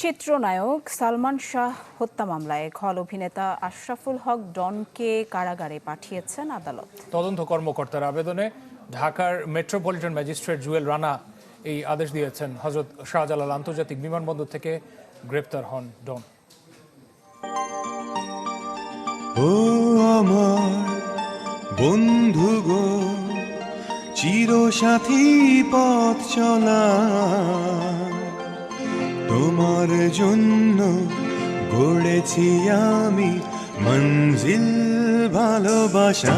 চিত্রনায়ক সালমান শাহ হত্যা মামলায় খল অভিনেতা আশরাফুল হক ডনকে কারাগারে পাঠিয়েছেন আদালত। তদন্ত কর্মকর্তার আবেদনে ঢাকার মেট্রোপলিটন ম্যাজিস্ট্রেট জুয়েল রানা এই আদেশ দিয়েছেন। হযরত শাহজালাল আন্তর্জাতিক বিমানবন্দর থেকে গ্রেপ্তার হন ডন। ও আমার বন্ধু গো, চিরসাথী পথ চলা, তোমার জন্য গড়েছি আমি মঞ্জিল ভালোবাসা।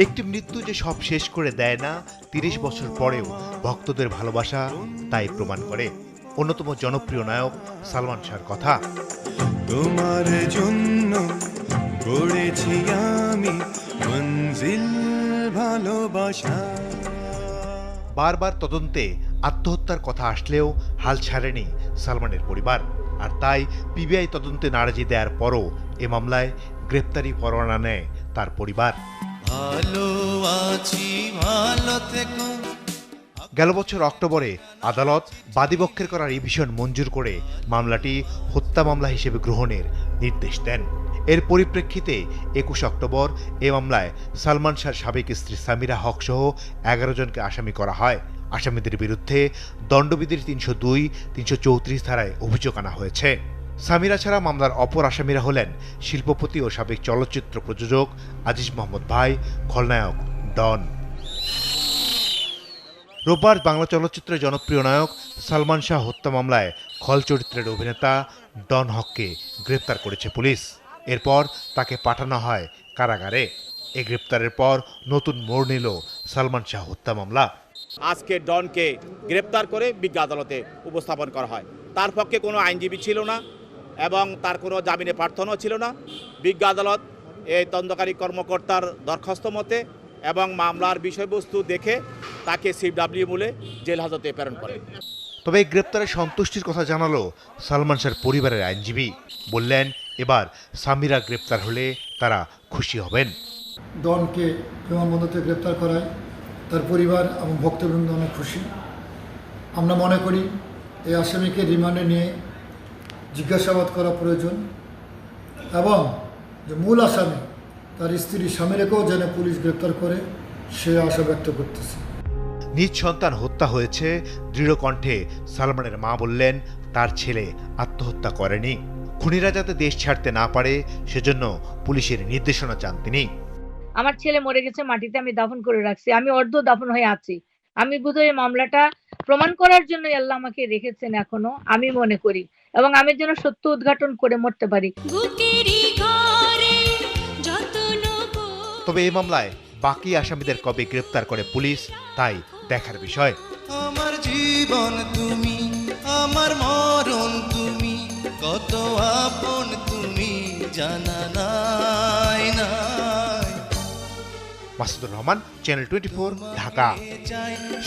একটি মৃত্যু যে সব শেষ করে দেয় না, ৩০ বছর পরেও ভক্তদের ভালোবাসা তাই প্রমাণ করে। অন্যতম জনপ্রিয় নায়ক সালমান শাহর কথা। তোমার জন্য গড়েছি আমি মঞ্জিল ভালোবাসা। বারবার তদন্তে আত্মহত্যার কথা আসলেও হাল ছাড়েনি সালমানের পরিবার। আর তাই পিবিআই তদন্তে নারাজি দেওয়ার পরও এ মামলায় গ্রেপ্তারি পরোয়ানা নেয় তার পরিবার। গেল বছর অক্টোবরে আদালত বাদীপক্ষের করা রিভিশন মঞ্জুর করে মামলাটি হত্যা মামলা হিসেবে গ্রহণের নির্দেশ দেন। এর পরিপ্রেক্ষিতে ২১ অক্টোবর এ মামলায় সালমান শাহর সাবেক স্ত্রী সামিরা হক সহ ১১ জনকে আসামি করা হয়। আসামিদের বিরুদ্ধে দণ্ডবিধির ৩০২, ৩৩৪ ধারায় অভিযোগ আনা হয়েছে। সামিরা ছাড়া মামলার অপর আসামিরা হলেন শিল্পপতি ও সাবেক চলচ্চিত্র প্রযোজক আজিজ মোহাম্মদ ভাই, খলনায়ক ডন। রোববার বাংলা চলচ্চিত্রের জনপ্রিয় নায়ক সালমান শাহ হত্যা মামলায় খল চরিত্রের অভিনেতা ডন হককে গ্রেপ্তার করেছে পুলিশ। এরপর তাকে পাঠানো হয় কারাগারে। এ গ্রেপ্তারের পর নতুন মোড় নিল সালমান শাহ হত্যা মামলা। আজকে ডনকে গ্রেপ্তার করে বিজ্ঞ আদালতে উপস্থাপন করা হয়। তার পক্ষে কোনো আইনজীবী ছিল না এবং তার কোনো জামিনে প্রার্থনাও ছিল না। বিজ্ঞ আদালত এই তদন্তকারী কর্মকর্তার দরখাস্ত মতে এবং মামলার বিষয়বস্তু দেখে তাকে সিডব্লিউ মূলে জেল হাজতে প্রেরণ করে। তবে এই গ্রেপ্তারে সন্তুষ্টির কথা জানালো সালমান শাহর পরিবারের আইনজীবী। বললেন, এবার সামিরা গ্রেপ্তার হলে তারা খুশি হবেন। ডনকে বিমানবন্দর থেকে গ্রেপ্তার করায় তার পরিবার এবং ভক্তবৃন্দ অনেক খুশি। আমরা মনে করি এই আসামিকে রিমান্ডে নিয়ে জিজ্ঞাসাবাদ করা প্রয়োজন এবং যে মূল আসামি তার স্ত্রী সামিরাকেও যেন পুলিশ গ্রেপ্তার করে সে আশা ব্যক্ত করতেছে। নিজ সন্তান হত্যা হয়েছে, দৃঢ় কণ্ঠে সালমানের মা বললেন তার ছেলে আত্মহত্যা করেনি। খুনিরা যাতে দেশ ছাড়তে না পারে সেজন্য পুলিশের নির্দেশনা চান তিনি। আমার ছেলে মরে গেছে, মাটিতে আমি দাফন করে রাখছি, আমি অর্ধ দাফন হয়ে আছি। আমি বোধহয় মামলাটা প্রমাণ করার জন্য আল্লাহ আমাকে রেখেছেন এখনো, আমি মনে করি, এবং আমি যেন সত্য উদ্ঘাটন করে মরতে পারি। তবে এই মামলায় বাকি আসামিদের কবে গ্রেপ্তার করে পুলিশ তাই দেখার বিষয়। আমার জীবন তুমি, আমার মরণ তুমি, কত আপন তুমি জানা নাই নাই। মাসুদুর রহমান, চ্যানেল 24, ঢাকা।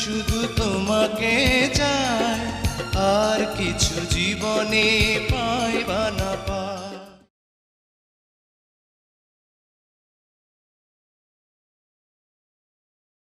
শুধু তোমাকে চাই, আর কিছু জীবনে পাইবা না।